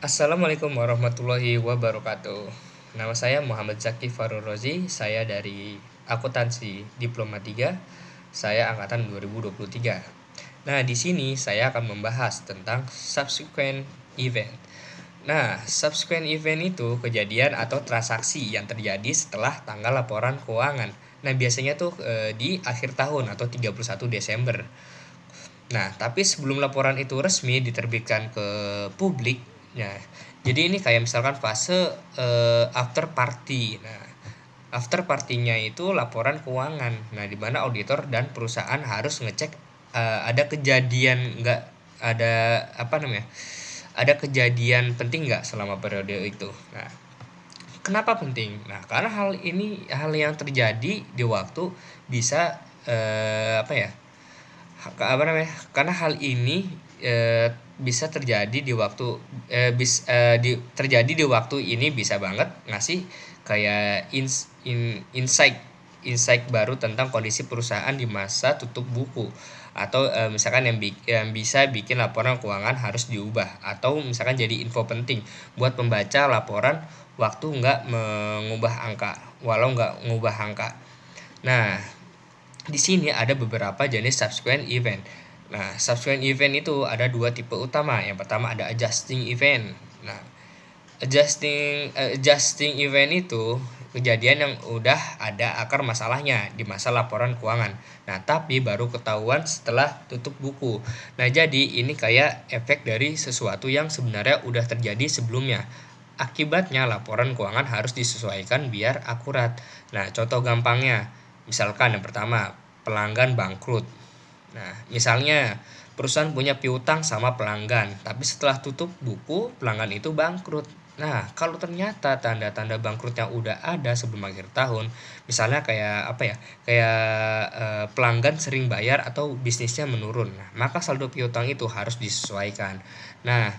Assalamualaikum warahmatullahi wabarakatuh. Nama saya Muhammad Zaki Farul Rozi. Saya dari Akuntansi Diploma 3. Saya angkatan 2023. Nah, di sini saya akan membahas tentang subsequent event. Nah, subsequent event itu kejadian atau transaksi yang terjadi setelah tanggal laporan keuangan. Nah, biasanya tuh di akhir tahun atau 31 Desember. Nah, tapi sebelum laporan itu resmi diterbitkan ke publik, nah, jadi ini kayak misalkan fase after party. Nah, after partinya itu laporan keuangan. Nah, di mana auditor dan perusahaan harus ngecek ada kejadian nggak, ada apa namanya, ada kejadian penting nggak selama periode itu. Nah, kenapa penting? Nah, karena hal ini hal yang terjadi di waktu bisa apa ya, apa namanya, karena hal ini bisa terjadi di waktu terjadi di waktu ini bisa banget ngasih kayak insight insight baru tentang kondisi perusahaan di masa tutup buku, atau misalkan yang bisa bikin laporan keuangan harus diubah, atau misalkan jadi info penting buat pembaca laporan waktu nggak mengubah angka, walau nggak ngubah angka. Nah, di sini ada beberapa jenis subsequent event. Nah, subsequent event itu ada dua tipe utama. Yang pertama ada adjusting event. Nah, adjusting event itu kejadian yang udah ada akar masalahnya di masa laporan keuangan. Nah, tapi baru ketahuan setelah tutup buku. Nah, jadi ini kayak efek dari sesuatu yang sebenarnya udah terjadi sebelumnya. Akibatnya laporan keuangan harus disesuaikan biar akurat. Nah, contoh gampangnya, misalkan yang pertama, pelanggan bangkrut. Nah, misalnya perusahaan punya piutang sama pelanggan, tapi setelah tutup buku, pelanggan itu bangkrut. Nah, kalau ternyata tanda-tanda bangkrutnya udah ada sebelum akhir tahun, misalnya kayak apa ya, kayak pelanggan sering bayar atau bisnisnya menurun, nah, maka saldo piutang itu harus disesuaikan. Nah,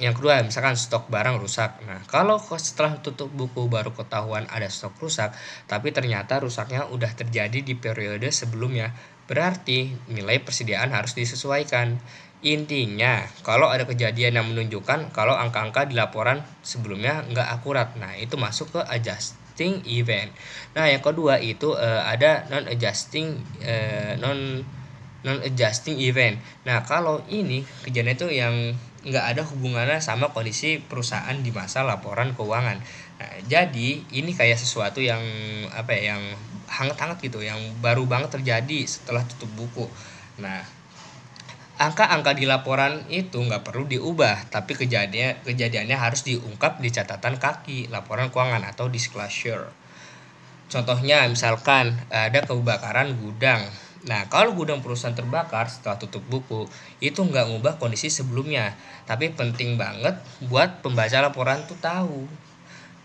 yang kedua, misalkan stok barang rusak. Nah, kalau setelah tutup buku baru ketahuan ada stok rusak, tapi ternyata rusaknya udah terjadi di periode sebelumnya, berarti nilai persediaan harus disesuaikan. Intinya, kalau ada kejadian yang menunjukkan kalau angka-angka di laporan sebelumnya nggak akurat, nah itu masuk ke adjusting event. Nah, yang kedua itu ada non adjusting event. Nah, kalau ini kejadian itu yang nggak ada hubungannya sama kondisi perusahaan di masa laporan keuangan. Nah, jadi ini kayak sesuatu yang apa ya, yang hangat-hangat gitu, yang baru banget terjadi setelah tutup buku. Nah, angka-angka di laporan itu nggak perlu diubah, tapi kejadiannya harus diungkap di catatan kaki laporan keuangan atau disclosure. Contohnya misalkan ada kebakaran gudang. Nah, kalau gudang perusahaan terbakar setelah tutup buku, itu nggak ngubah kondisi sebelumnya. Tapi penting banget buat pembaca laporan tuh tahu.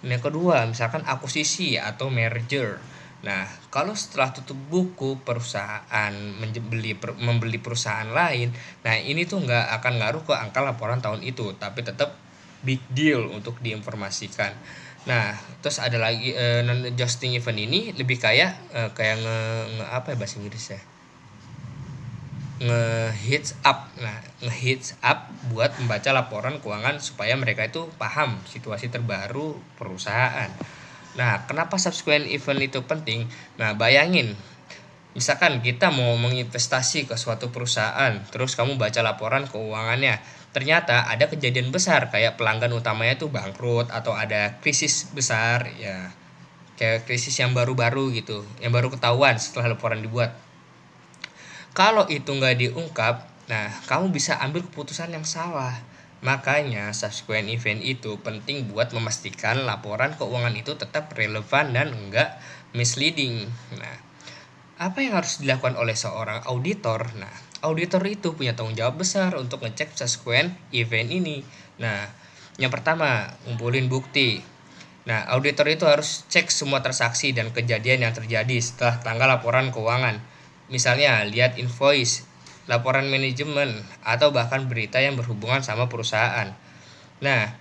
Yang kedua, misalkan akuisisi atau merger. Nah, kalau setelah tutup buku perusahaan membeli perusahaan lain, nah ini tuh nggak akan ngaruh ke angka laporan tahun itu, tapi tetap big deal untuk diinformasikan. Nah, terus ada lagi non adjusting event ini lebih kayak kayak apa ya bahasa Inggris ya? Nge-hits up. Nah, nge-hits up buat membaca laporan keuangan supaya mereka itu paham situasi terbaru perusahaan. Nah, kenapa subsequent event itu penting? Nah, bayangin misalkan kita mau menginvestasi ke suatu perusahaan, terus kamu baca laporan keuangannya, ternyata ada kejadian besar kayak pelanggan utamanya tuh bangkrut atau ada krisis besar ya, kayak krisis yang baru-baru gitu, yang baru ketahuan setelah laporan dibuat. Kalau itu nggak diungkap, nah kamu bisa ambil keputusan yang salah. Makanya subsequent event itu penting buat memastikan laporan keuangan itu tetap relevan dan enggak misleading. Nah, apa yang harus dilakukan oleh seorang auditor? Nah, auditor itu punya tanggung jawab besar untuk ngecek subsequent event ini. Nah, yang pertama, ngumpulin bukti. Nah, auditor itu harus cek semua transaksi dan kejadian yang terjadi setelah tanggal laporan keuangan. Misalnya, lihat invoice, laporan manajemen, atau bahkan berita yang berhubungan sama perusahaan. Nah,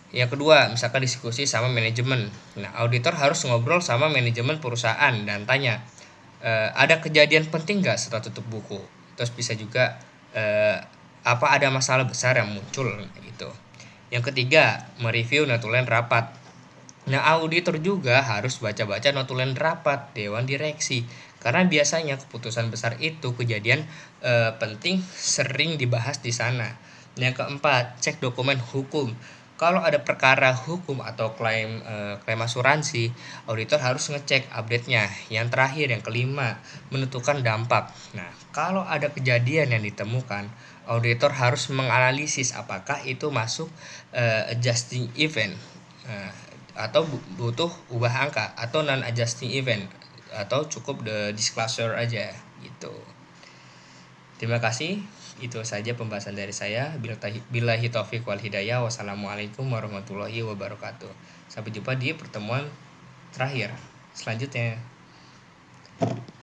yang kedua, misalkan diskusi sama manajemen. Nah, auditor harus ngobrol sama manajemen perusahaan dan tanya, ada kejadian penting nggak setelah tutup buku? Terus bisa juga apa ada masalah besar yang muncul gitu. Yang ketiga, mereview notulen rapat. Nah, auditor juga harus baca-baca notulen rapat Dewan Direksi, karena biasanya keputusan besar itu kejadian penting sering dibahas di sana. Yang keempat, cek dokumen hukum. Kalau ada perkara hukum atau klaim asuransi, auditor harus ngecek update-nya. Yang terakhir, yang kelima, menentukan dampak. Nah, kalau ada kejadian yang ditemukan, auditor harus menganalisis apakah itu masuk adjusting event. Atau butuh ubah angka atau non adjusting event atau cukup the disclosure aja gitu. Terima kasih, itu saja pembahasan dari saya. Billahi taufiq wal hidayah. Wassalamualaikum warahmatullahi wabarakatuh. Sampai jumpa di pertemuan terakhir selanjutnya.